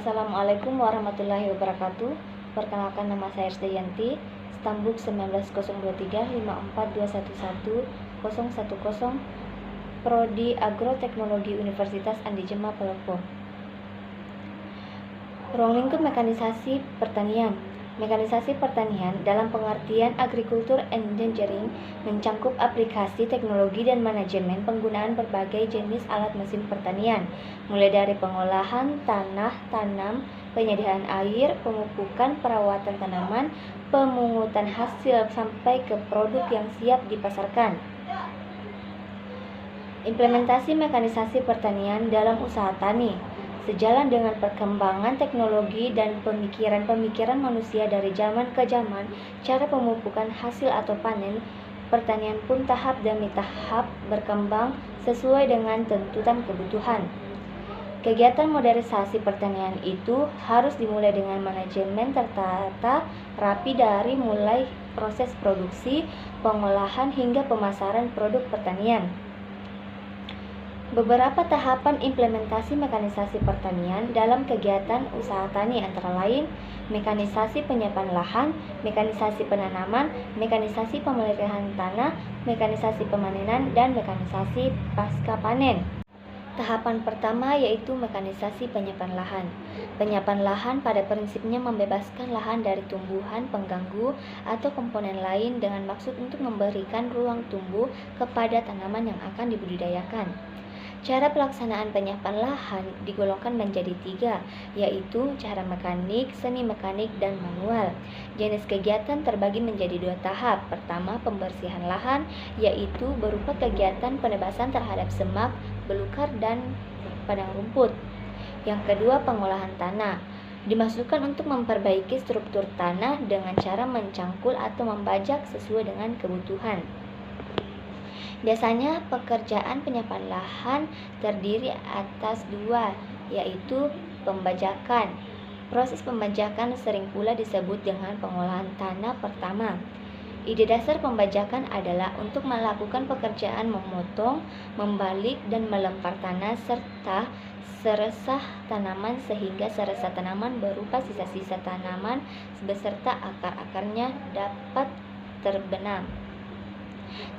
Assalamualaikum warahmatullahi wabarakatuh. Perkenalkan, nama saya Risdayanti, Stambuk 190354211010, Prodi Agroteknologi Universitas Andi Jema Palopo. Ruang lingkup mekanisasi pertanian. Mekanisasi pertanian dalam pengertian agriculture engineering mencangkup aplikasi teknologi dan manajemen penggunaan berbagai jenis alat mesin pertanian, mulai dari pengolahan tanah, tanam, penyediaan air, pemupukan, perawatan tanaman, pemungutan hasil sampai ke produk yang siap dipasarkan. Implementasi mekanisasi pertanian dalam usaha tani. Sejalan dengan perkembangan teknologi dan pemikiran manusia dari zaman ke zaman, cara pemupukan hasil atau panen pertanian pun tahap demi tahap berkembang sesuai dengan tuntutan kebutuhan. Kegiatan modernisasi pertanian itu harus dimulai dengan manajemen tertata rapi dari mulai proses produksi, pengolahan hingga pemasaran produk pertanian. Beberapa tahapan implementasi mekanisasi pertanian dalam kegiatan usaha tani antara lain mekanisasi penyiapan lahan, mekanisasi penanaman, mekanisasi pemeliharaan tanah, mekanisasi pemanenan, dan mekanisasi pasca panen. Tahapan pertama yaitu mekanisasi penyiapan lahan. Penyiapan lahan pada prinsipnya membebaskan lahan dari tumbuhan pengganggu atau komponen lain dengan maksud untuk memberikan ruang tumbuh kepada tanaman yang akan dibudidayakan. Cara pelaksanaan penyiapan lahan digolongkan menjadi 3, yaitu cara mekanik, semi mekanik, dan manual. Jenis kegiatan terbagi menjadi 2 tahap. Pertama, pembersihan lahan, yaitu berupa kegiatan penebasan terhadap semak, belukar, dan padang rumput. Yang kedua, pengolahan tanah. Dimaksudkan untuk memperbaiki struktur tanah dengan cara mencangkul atau membajak sesuai dengan kebutuhan. Biasanya pekerjaan penyiapan lahan terdiri atas 2, yaitu pembajakan. Proses pembajakan sering pula disebut dengan pengolahan tanah pertama. Ide dasar pembajakan adalah untuk melakukan pekerjaan memotong, membalik, dan melempar tanah serta seresah tanaman sehingga seresah tanaman berupa sisa-sisa tanaman beserta akar-akarnya dapat terbenam.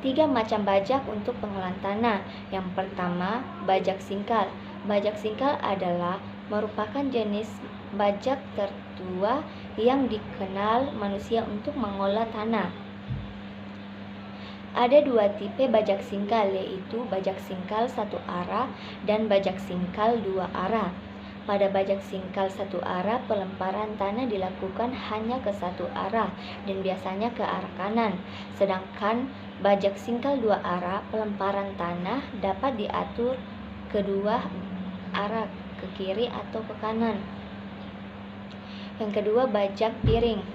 3 macam bajak untuk pengolahan tanah. Yang pertama, bajak singkal. Bajak singkal adalah merupakan jenis bajak tertua yang dikenal manusia untuk mengolah tanah. Ada 2 tipe bajak singkal, yaitu bajak singkal satu arah dan bajak singkal 2 arah. Pada bajak singkal satu arah, pelemparan tanah dilakukan hanya ke satu arah dan biasanya ke arah kanan. Sedangkan bajak singkal 2 arah, pelemparan tanah dapat diatur kedua arah, ke kiri atau ke kanan. Yang kedua, bajak piring.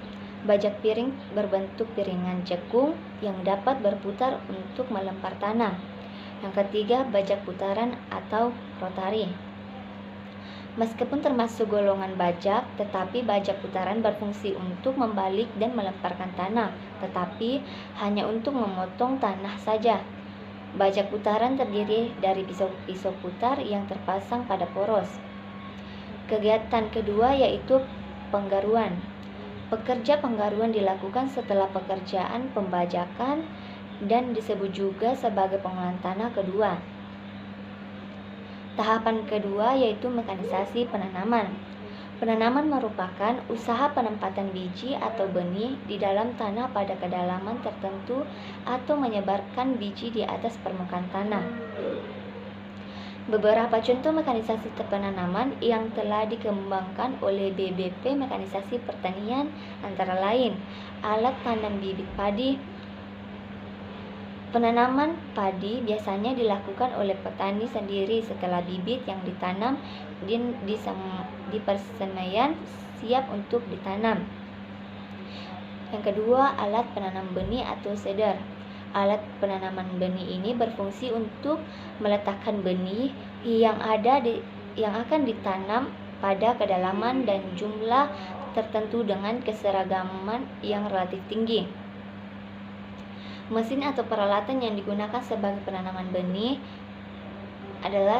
Bajak piring berbentuk piringan cekung yang dapat berputar untuk melempar tanah. Yang ketiga, bajak putaran atau rotari. Meskipun termasuk golongan bajak, tetapi bajak putaran berfungsi untuk membalik dan melemparkan tanah, tetapi hanya untuk memotong tanah saja. Bajak putaran terdiri dari pisau-pisau putar yang terpasang pada poros. Kegiatan kedua yaitu penggaruan. Pekerja penggaruan dilakukan setelah pekerjaan pembajakan dan disebut juga sebagai pengolahan tanah kedua. Tahapan kedua yaitu mekanisasi penanaman. Penanaman merupakan usaha penempatan biji atau benih di dalam tanah pada kedalaman tertentu atau menyebarkan biji di atas permukaan tanah. Beberapa contoh mekanisasi penanaman yang telah dikembangkan oleh BBP Mekanisasi Pertanian antara lain alat tanam bibit padi. Penanaman padi biasanya dilakukan oleh petani sendiri setelah bibit yang ditanam di persemaian siap untuk ditanam. Yang kedua, alat penanam benih atau seeder. Alat penanaman benih ini berfungsi untuk meletakkan benih yang akan ditanam pada kedalaman dan jumlah tertentu dengan keseragaman yang relatif tinggi. Mesin atau peralatan yang digunakan sebagai penanaman benih adalah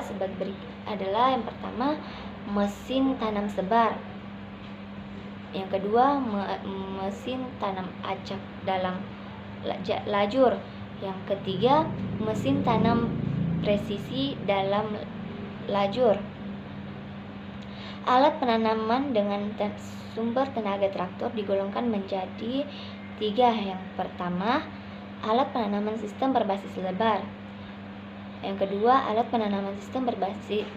yang pertama, mesin tanam sebar. Yang kedua, mesin tanam acak dalam lajur. Yang ketiga, mesin tanam presisi dalam lajur. Alat penanaman dengan sumber tenaga traktor digolongkan menjadi 3. Yang pertama, alat penanaman sistem berbasis lebar. Yang kedua, alat penanaman sistem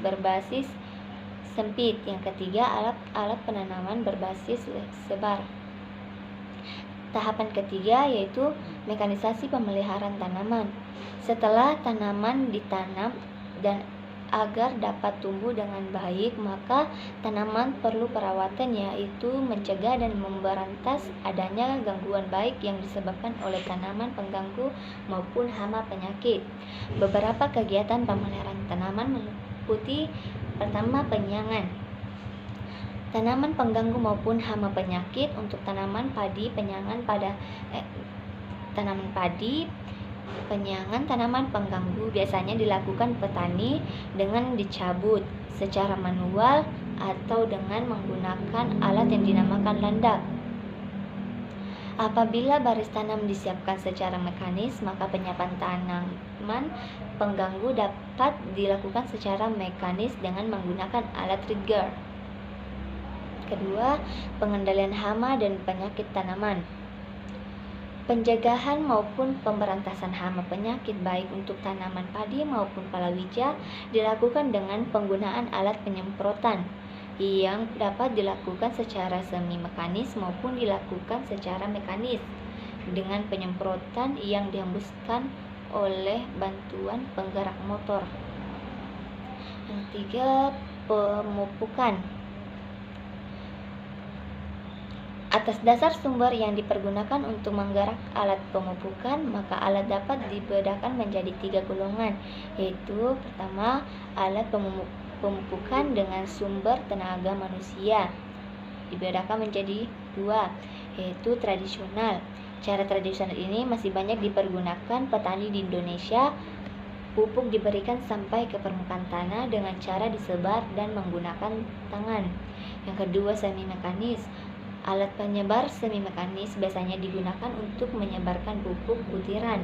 berbasis sempit. Yang ketiga, alat penanaman berbasis sebar. Tahapan ketiga yaitu mekanisasi pemeliharaan tanaman. Setelah tanaman ditanam dan agar dapat tumbuh dengan baik, maka tanaman perlu perawatan, yaitu mencegah dan memberantas adanya gangguan baik yang disebabkan oleh tanaman pengganggu maupun hama penyakit. Beberapa kegiatan pemeliharaan tanaman meliputi: pertama, penyiangan tanaman pengganggu maupun hama penyakit. Untuk tanaman padi, penyiangan pada tanaman padi, penyiangan tanaman pengganggu biasanya dilakukan petani dengan dicabut secara manual atau dengan menggunakan alat yang dinamakan landak. Apabila baris tanam disiapkan secara mekanis, maka penyiapan tanaman pengganggu dapat dilakukan secara mekanis dengan menggunakan alat rigger. Kedua, pengendalian hama dan penyakit tanaman. Pencegahan maupun pemberantasan hama penyakit baik untuk tanaman padi maupun palawija dilakukan dengan penggunaan alat penyemprotan yang dapat dilakukan secara semi mekanis maupun dilakukan secara mekanis dengan penyemprotan yang dihembuskan oleh bantuan penggerak motor. Yang tiga, pemupukan. Atas dasar sumber yang dipergunakan untuk menggerak alat pemupukan, maka alat dapat dibedakan menjadi 3 golongan, yaitu pertama, alat pemupukan dengan sumber tenaga manusia, dibedakan menjadi 2, yaitu tradisional. Cara tradisional ini masih banyak dipergunakan petani di Indonesia. Pupuk diberikan sampai ke permukaan tanah dengan cara disebar dan menggunakan tangan. Yang kedua, semi mekanis. Alat penyebar semi mekanis biasanya digunakan untuk menyebarkan pupuk butiran.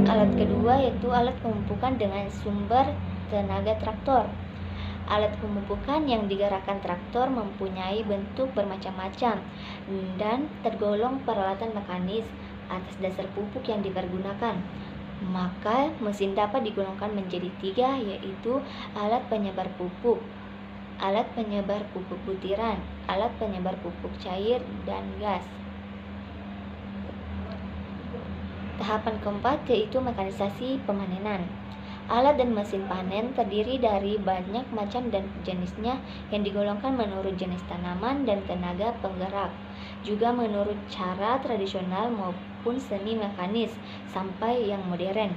Alat kedua yaitu alat pemupukan dengan sumber tenaga traktor. Alat pemupukan yang digerakkan traktor mempunyai bentuk bermacam-macam dan tergolong peralatan mekanis atas dasar pupuk yang dipergunakan. Maka mesin dapat digolongkan menjadi 3, yaitu alat penyebar pupuk, alat penyebar pupuk butiran, alat penyebar pupuk cair, dan gas. Tahapan keempat yaitu mekanisasi pemanenan. Alat dan mesin panen terdiri dari banyak macam dan jenisnya yang digolongkan menurut jenis tanaman dan tenaga penggerak, juga menurut cara tradisional maupun semi mekanis sampai yang modern.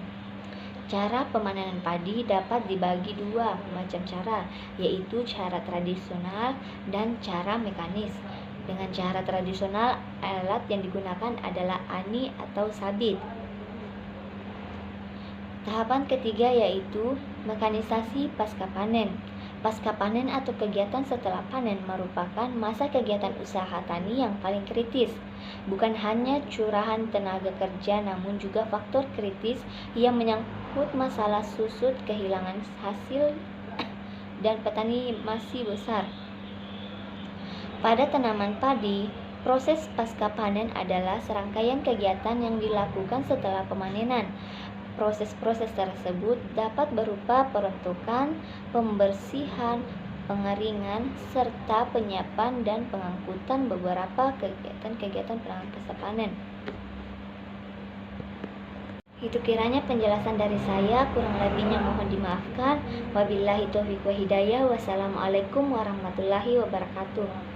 Cara pemanenan padi dapat dibagi 2 macam cara, yaitu cara tradisional dan cara mekanis. Dengan cara tradisional, alat yang digunakan adalah ani atau sabit. Tahapan ketiga yaitu mekanisasi pasca panen. Pasca panen atau kegiatan setelah panen merupakan masa kegiatan usaha tani yang paling kritis. Bukan hanya curahan tenaga kerja, namun juga faktor kritis yang menyangkut masalah susut, kehilangan hasil, dan petani masih besar. Pada tanaman padi, proses pasca panen adalah serangkaian kegiatan yang dilakukan setelah pemanenan. Proses-proses tersebut dapat berupa perentukan, pembersihan, pengeringan, serta penyiapan dan pengangkutan beberapa kegiatan-kegiatan pasca panen. Itu kiranya penjelasan dari saya, kurang lebihnya mohon dimaafkan. Wabillahi taufiq wa hidayah. Wassalamualaikum warahmatullahi wabarakatuh.